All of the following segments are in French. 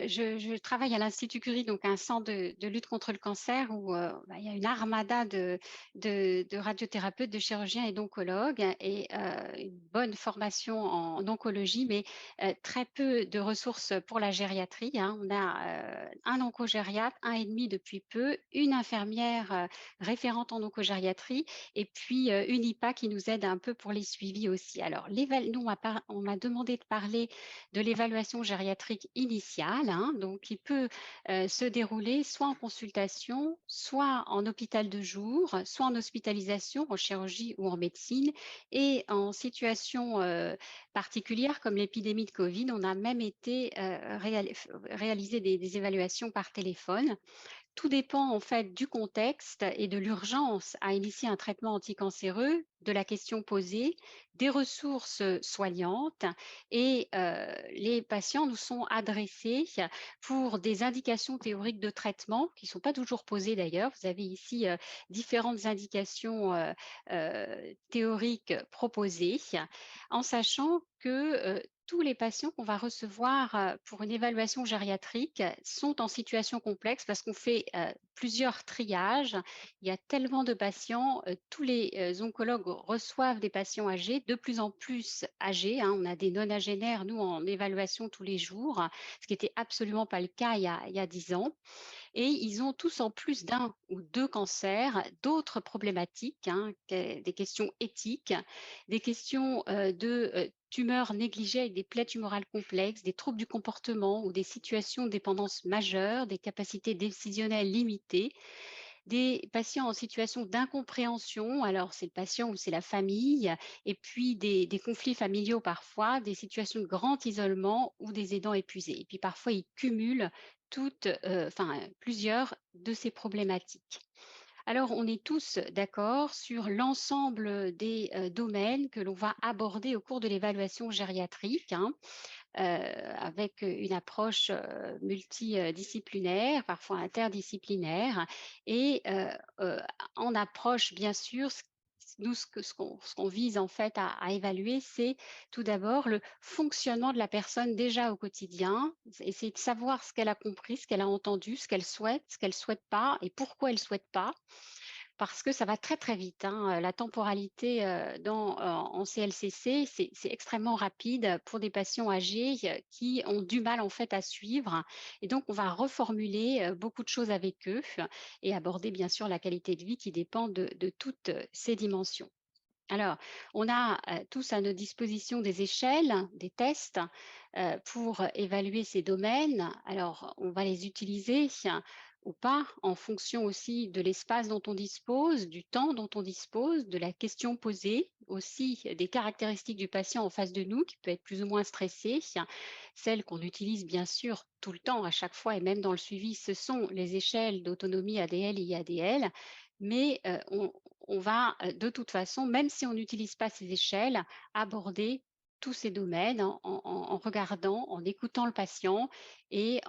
je travaille à l'Institut Curie, donc un centre de lutte contre le cancer où il y a une armada de radiothérapeutes, de chirurgiens et d'oncologues et une bonne formation en oncologie, mais très peu de ressources pour la gériatrie, hein. On a un oncogériatre, un et demi depuis peu, une infirmière référente en oncogériatrie et puis une IPA qui nous aide un peu pour les suivis aussi. Alors, nous, on m'a demandé de parler de l'évaluation gériatrique initiale, hein, donc qui peut se dérouler soit en consultation, soit en hôpital de jour, soit en hospitalisation, en chirurgie ou en médecine. Et en situation particulière comme l'épidémie de Covid, on a même été réaliser des évaluations par téléphone. Tout dépend en fait du contexte et de l'urgence à initier un traitement anticancéreux, de la question posée, des ressources soignantes et les patients nous sont adressés pour des indications théoriques de traitement qui ne sont pas toujours posées d'ailleurs. Vous avez ici différentes indications théoriques proposées en sachant que tous les patients qu'on va recevoir pour une évaluation gériatrique sont en situation complexe parce qu'on fait plusieurs triages. Il y a tellement de patients, tous les oncologues reçoivent des patients âgés, de plus en plus âgés, hein. On a des non-agénaires, nous, en évaluation tous les jours, ce qui n'était absolument pas le cas il y a 10 ans. Et ils ont tous en plus d'un ou deux cancers, d'autres problématiques, hein, des questions éthiques, des questions de tumeurs négligées avec des plaies tumorales complexes, des troubles du comportement ou des situations de dépendance majeure, des capacités décisionnelles limitées, des patients en situation d'incompréhension, alors c'est le patient ou c'est la famille, et puis des conflits familiaux parfois, des situations de grand isolement ou des aidants épuisés. Et puis parfois, ils cumulent plusieurs de ces problématiques. Alors, on est tous d'accord sur l'ensemble des domaines que l'on va aborder au cours de l'évaluation gériatrique, hein, avec une approche multidisciplinaire, parfois interdisciplinaire, et en approche, bien sûr, nous, ce qu'on vise en fait à évaluer, c'est tout d'abord le fonctionnement de la personne déjà au quotidien, essayer de savoir ce qu'elle a compris, ce qu'elle a entendu, ce qu'elle souhaite pas et pourquoi elle souhaite pas parce que ça va très, très vite, hein. La temporalité, en CLCC, c'est extrêmement rapide pour des patients âgés, qui ont du mal, en fait, à suivre et donc on va reformuler, beaucoup de choses avec eux et aborder, bien sûr, la qualité de vie qui dépend de toutes, ces dimensions. Alors, on a, tous à notre disposition des échelles, des tests, pour évaluer ces domaines. Alors, on va les utiliser ou pas en fonction aussi de l'espace dont on dispose, du temps dont on dispose, de la question posée, aussi des caractéristiques du patient en face de nous qui peut être plus ou moins stressé. Celles qu'on utilise bien sûr tout le temps, à chaque fois et même dans le suivi, ce sont les échelles d'autonomie ADL et IADL. Mais on va de toute façon, même si on n'utilise pas ces échelles, aborder tous ces domaines en regardant, en écoutant le patient et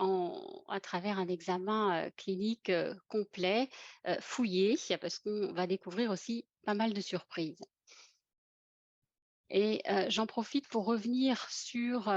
à travers un examen clinique complet, fouillé, parce qu'on va découvrir aussi pas mal de surprises. Et j'en profite pour revenir sur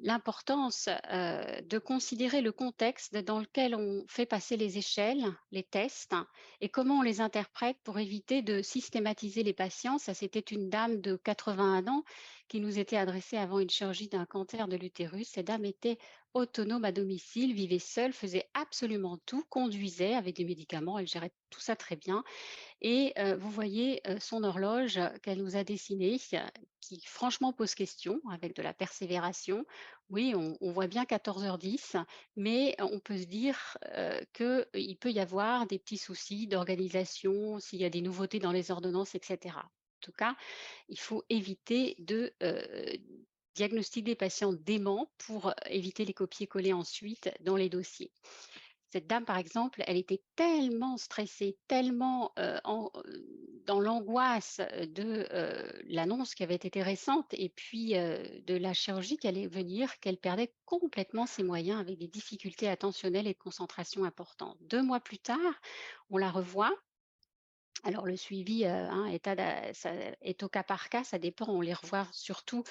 l'importance de considérer le contexte dans lequel on fait passer les échelles, les tests, et comment on les interprète pour éviter de systématiser les patients. Ça, c'était une dame de 81 ans qui nous était adressée avant une chirurgie d'un cancer de l'utérus. Cette dame était autonome à domicile, vivait seule, faisait absolument tout, conduisait avec des médicaments, elle gérait tout ça très bien et vous voyez, son horloge qu'elle nous a dessinée, qui franchement pose question avec de la persévération. Oui, on voit bien 14h10, mais on peut se dire, qu'il peut y avoir des petits soucis d'organisation, s'il y a des nouveautés dans les ordonnances et cetera. En tout cas, il faut éviter de, diagnostiquer des patients déments pour éviter les copier-coller ensuite dans les dossiers. Cette dame, par exemple, elle était tellement stressée, tellement dans l'angoisse de l'annonce qui avait été récente et puis de la chirurgie qui allait venir, qu'elle perdait complètement ses moyens avec des difficultés attentionnelles et de concentration importantes. 2 mois plus tard, on la revoit Alors le suivi, hein, ça est au cas par cas, ça dépend. On les revoit surtout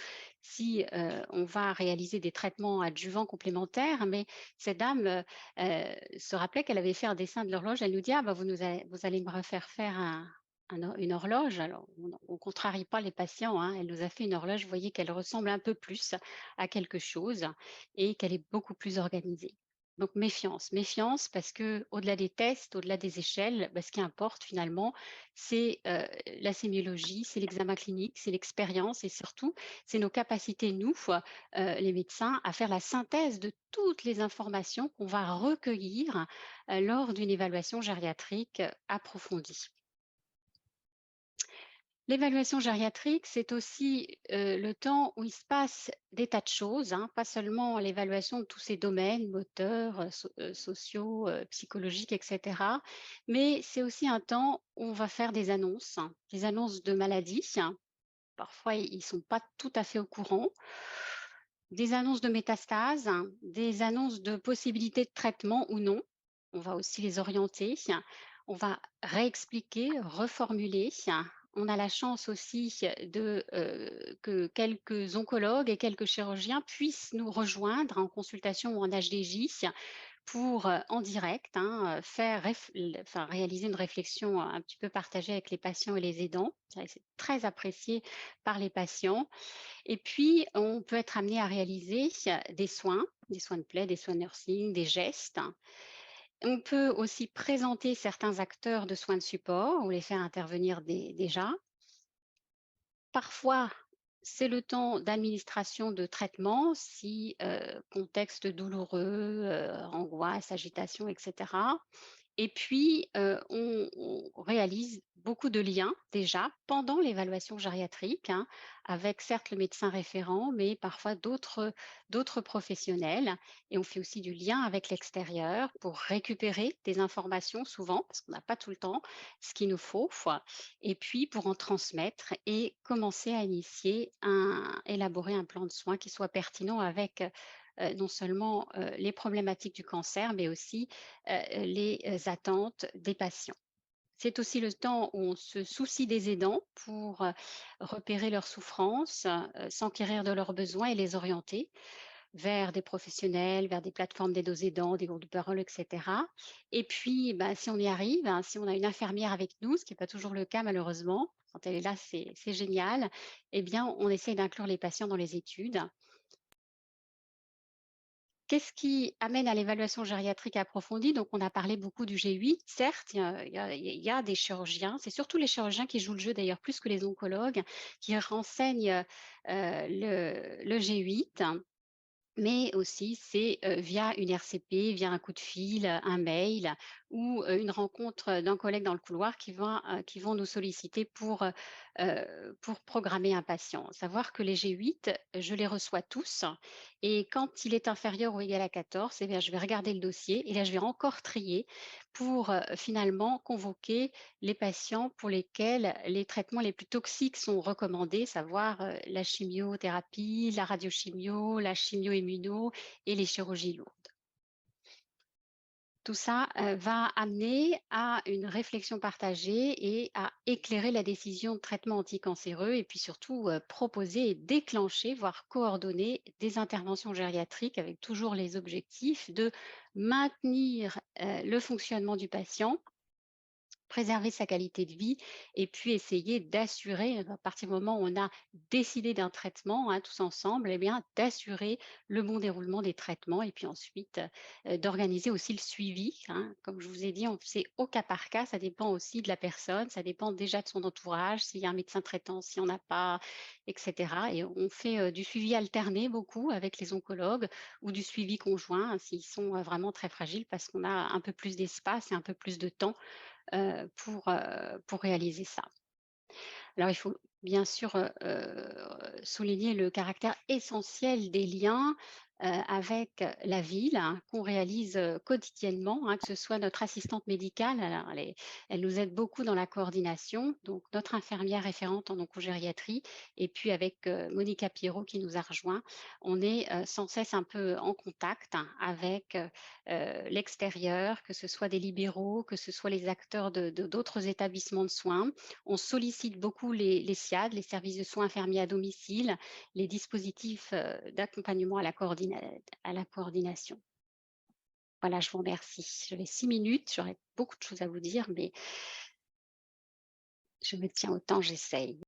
si, on va réaliser des traitements adjuvants complémentaires. Mais cette dame, se rappelait qu'elle avait fait un dessin de l'horloge. Elle nous dit: «Ah bah, vous allez me refaire faire une horloge». Alors on ne contrarie pas les patients, hein. Elle nous a fait une horloge, vous voyez qu'elle ressemble un peu plus à quelque chose et qu'elle est beaucoup plus organisée. Donc méfiance, méfiance parce que au delà des tests, au-delà des échelles, bah, ce qui importe finalement, c'est, la sémiologie, c'est l'examen clinique, c'est l'expérience et surtout, c'est nos capacités, nous, les médecins, à faire la synthèse de toutes les informations qu'on va recueillir, lors d'une évaluation gériatrique, approfondie. L'évaluation gériatrique, c'est aussi, le temps où il se passe des tas de choses, hein, pas seulement l'évaluation de tous ces domaines moteurs, sociaux, psychologiques et cetera. Mais c'est aussi un temps où on va faire des annonces de maladies. Parfois, ils ne sont pas tout à fait au courant. Des annonces de métastases, des annonces de possibilités de traitement ou non. On va aussi les orienter. On va réexpliquer, reformuler. On a la chance aussi que quelques oncologues et quelques chirurgiens puissent nous rejoindre en consultation ou en HDJ pour, en direct, hein, réaliser une réflexion un petit peu partagée avec les patients et les aidants. C'est vrai que c'est très apprécié par les patients et puis, on peut être amené à réaliser des soins de plaie, des soins de nursing, des gestes. On peut aussi présenter certains acteurs de soins de support ou les faire intervenir déjà. Parfois, c'est le temps d'administration de traitement si, contexte douloureux, angoisse, agitation, etc. Et puis, on réalise beaucoup de liens déjà pendant l'évaluation gériatrique, hein, avec certes le médecin référent, mais parfois d'autres professionnels. Et on fait aussi du lien avec l'extérieur pour récupérer des informations souvent, parce qu'on n'a pas tout le temps ce qu'il nous faut, et puis pour en transmettre et commencer à élaborer un plan de soins qui soit pertinent avec non seulement les problématiques du cancer, mais aussi les attentes des patients. C'est aussi le temps où on se soucie des aidants pour repérer leurs souffrances, s'enquérir de leurs besoins et les orienter vers des professionnels, vers des plateformes d'aide aux aidants, des groupes de parole, etc. Et puis, bah, si on y arrive, hein, si on a une infirmière avec nous, ce qui n'est pas toujours le cas malheureusement, quand elle est là, c'est génial, eh bien, on essaye d'inclure les patients dans les études. Qu'est-ce qui amène à l'évaluation gériatrique approfondie? Donc, on a parlé beaucoup du G8. Certes, il y a des chirurgiens, c'est surtout les chirurgiens qui jouent le jeu d'ailleurs plus que les oncologues, qui renseignent le G8. Mais aussi, c'est, via une RCP, via un coup de fil, un mail ou, une rencontre, d'un collègue dans le couloir qui vont nous solliciter pour programmer un patient. Savoir que les G8, je les reçois tous et quand il est inférieur ou égal à 14, eh bien, je vais regarder le dossier et là, je vais encore trier pour, finalement convoquer les patients pour lesquels les traitements les plus toxiques sont recommandés, savoir la chimiothérapie, la radiochimio, la chimio-immuno et les chirurgies lourdes. Tout ça va amener à une réflexion partagée et à éclairer la décision de traitement anticancéreux et puis surtout proposer et déclencher, voire coordonner des interventions gériatriques avec toujours les objectifs de maintenir le fonctionnement du patient, préserver sa qualité de vie et puis essayer d'assurer, à partir du moment où on a décidé d'un traitement, hein, tous ensemble, eh bien, d'assurer le bon déroulement des traitements et puis ensuite d'organiser aussi le suivi, hein. Comme je vous ai dit, c'est au cas par cas, ça dépend aussi de la personne, ça dépend déjà de son entourage, s'il y a un médecin traitant, s'il n'y en a pas, etc. Et on fait du suivi alterné beaucoup avec les oncologues ou du suivi conjoint hein, s'ils sont vraiment très fragiles parce qu'on a un peu plus d'espace et un peu plus de temps pour réaliser ça. Alors il faut bien sûr, souligner le caractère essentiel des liens, avec la ville, hein, qu'on réalise, quotidiennement, hein, que ce soit notre assistante médicale, alors elle nous aide beaucoup dans la coordination, donc notre infirmière référente en oncogériatrie et puis avec, Monica Pierrot qui nous a rejoints. On est, sans cesse un peu en contact, hein, avec, l'extérieur, que ce soit des libéraux, que ce soit les acteurs de d'autres établissements de soins. On sollicite beaucoup les SIAD, les services de soins infirmiers à domicile, les dispositifs, d'accompagnement à la coordination. Voilà, je vous remercie. J'avais 6 minutes, j'aurais beaucoup de choses à vous dire, mais je me tiens au temps, j'essaye.